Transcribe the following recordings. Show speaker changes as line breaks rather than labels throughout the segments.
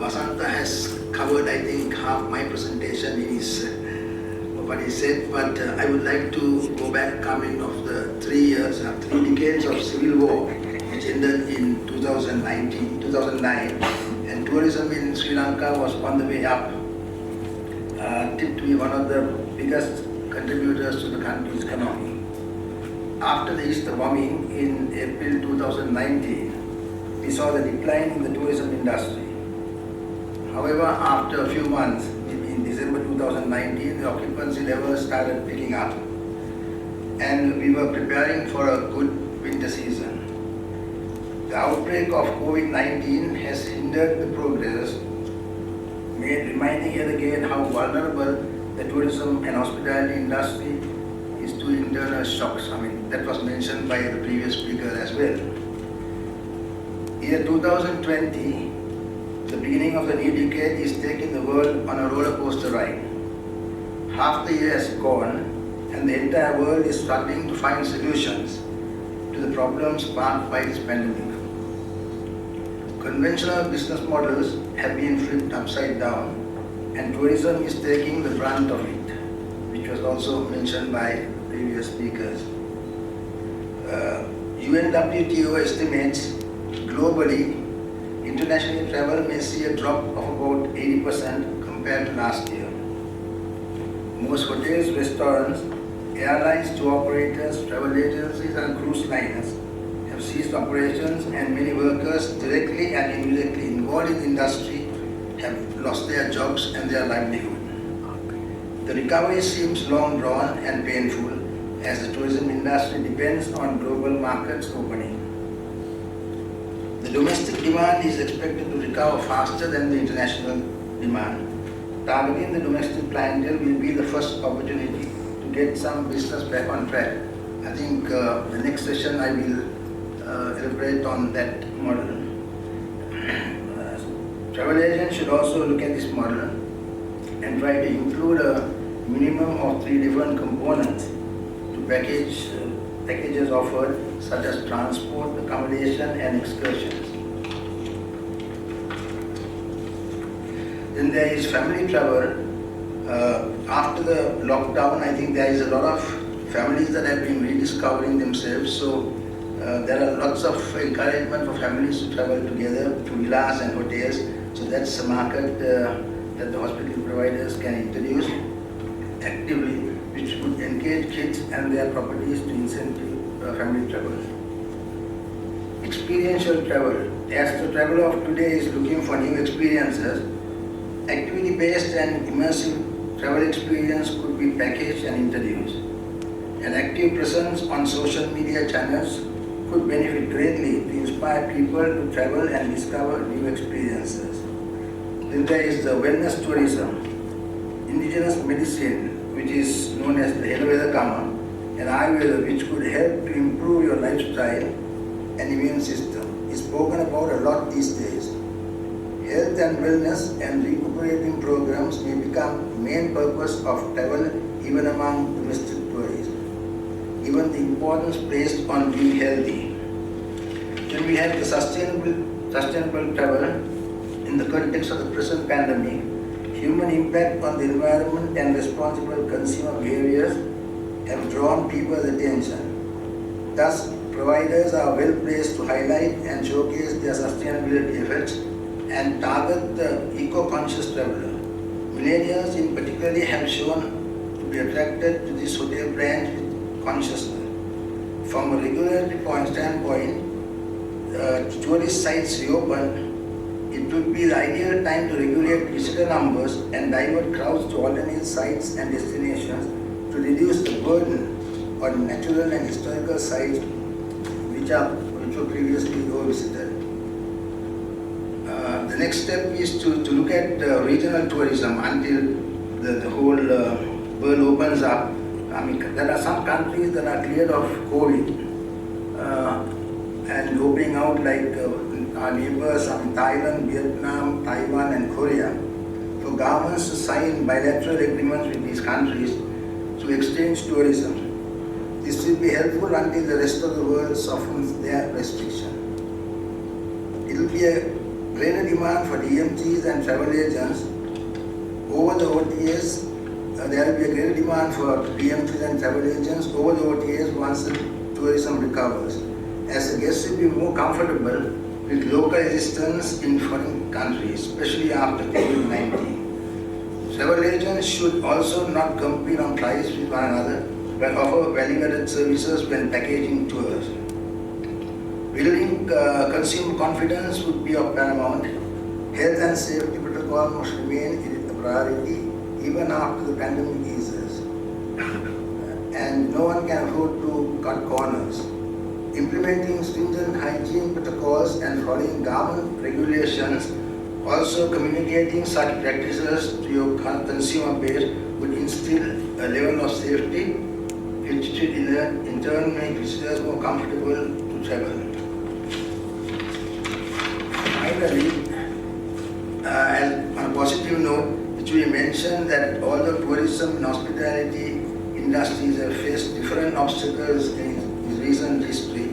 Asanta has covered, I think, half my presentation in his what he said, but I would like to go back coming of the 3 decades of civil war, which ended in 2009, and tourism in Sri Lanka was on the way up, tipped to be one of the biggest contributors to the country's economy. After the Easter bombing in April 2019, we saw the decline in the tourism industry. However, after a few months, in December 2019, the occupancy levels started picking up and we were preparing for a good winter season. The outbreak of COVID-19 has hindered the progress, reminding yet again how vulnerable the tourism and hospitality industry is to internal shocks. I mean, that was mentioned by the previous speaker as well. Year 2020, the beginning of the new decade, is taking the world on a roller coaster ride. Half the year has gone and the entire world is struggling to find solutions to the problems sparked by this pandemic. Conventional business models have been flipped upside down and tourism is taking the brunt of it, which was also mentioned by previous speakers. UNWTO estimates globally international travel may see a drop of about 80% compared to last year. Most hotels, restaurants, airlines, tour operators, travel agencies and cruise liners have ceased operations and many workers directly and indirectly involved in the industry have lost their jobs and their livelihood. The recovery seems long drawn and painful as the tourism industry depends on global markets opening. The domestic demand is expected to recover faster than the international demand. Targeting the domestic clientele will be the first opportunity to get some business back on track. I think the next session I will elaborate on that model. Travel agents should also look at this model and try to include a minimum of 3 different components to packages offered, such as transport, accommodation and excursions. Then there is family travel. After the lockdown, I think there is a lot of families that have been rediscovering themselves. So there are lots of encouragement for families to travel together to villas and hotels. So that's a market that the hospital providers can introduce actively, which would engage kids and their properties to incentive family travel. Experiential travel. As the traveler of today is looking for new experiences, activity-based and immersive travel experience could be packaged and introduced. An active presence on social media channels could benefit greatly to inspire people to travel and discover new experiences. Then there is the wellness tourism, indigenous medicine, which is known as the Ayurveda Kama, and Ayurveda, which could help to improve your lifestyle and immune system, is spoken about a lot these days. Health and wellness and recuperating programs may become the main purpose of travel even among domestic tourists. Given the importance placed on being healthy, then we have the sustainable travel. In the context of the present pandemic, human impact on the environment and responsible consumer behaviors have drawn people's attention. Thus, providers are well placed to highlight and showcase their sustainability efforts and target the eco-conscious traveler. Millennials in particular have shown to be attracted to this hotel brand with consciousness. From a regulatory standpoint, tourist sites reopen, it would be the ideal time to regulate visitor numbers and divert crowds to alternate sites and destinations to reduce the burden on natural and historical sites which were previously overvisited. The next step is to look at regional tourism until the whole world opens up. I mean, there are some countries that are cleared of COVID and opening out, like our neighbors, Thailand, Vietnam, Taiwan and Korea, for governments to sign bilateral agreements with these countries to exchange tourism. This will be helpful until the rest of the world softens their restriction. It will be a greater demand for DMCs and travel agents over the OTAs. There will be a greater demand for DMCs and travel agents over the OTAs once the tourism recovers, as the guests will be more comfortable with local assistance in foreign countries, especially after COVID-19. Travel agents should also not compete on price with one another, but offer value-added services when packaging tours. Building consumer confidence would be of paramount. Health and safety protocol must remain a priority even after the pandemic eases. And no one can afford to cut corners. Implementing stringent hygiene protocols and following government regulations, also communicating such practices to your consumer base would instill a level of safety which should in turn make visitors more comfortable to travel. Finally, on a positive note, it should be mentioned that although tourism and hospitality industries have faced different obstacles in recent history,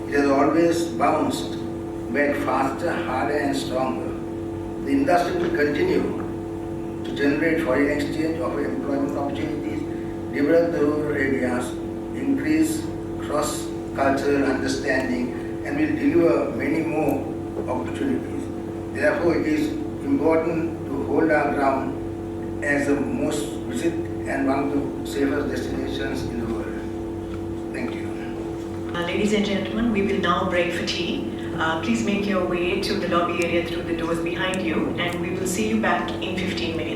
it has always bounced back faster, harder and stronger. The industry will continue to generate foreign exchange, offer employment opportunities, develop the rural areas, increase cross-cultural understanding, and will deliver many more opportunities. Therefore, it is important to hold our ground as the most visited and one of the safest destinations in the world. Thank you.
Ladies and gentlemen, we will now break for tea. Please make your way to the lobby area through the doors behind you, and we will see you back in 15 minutes.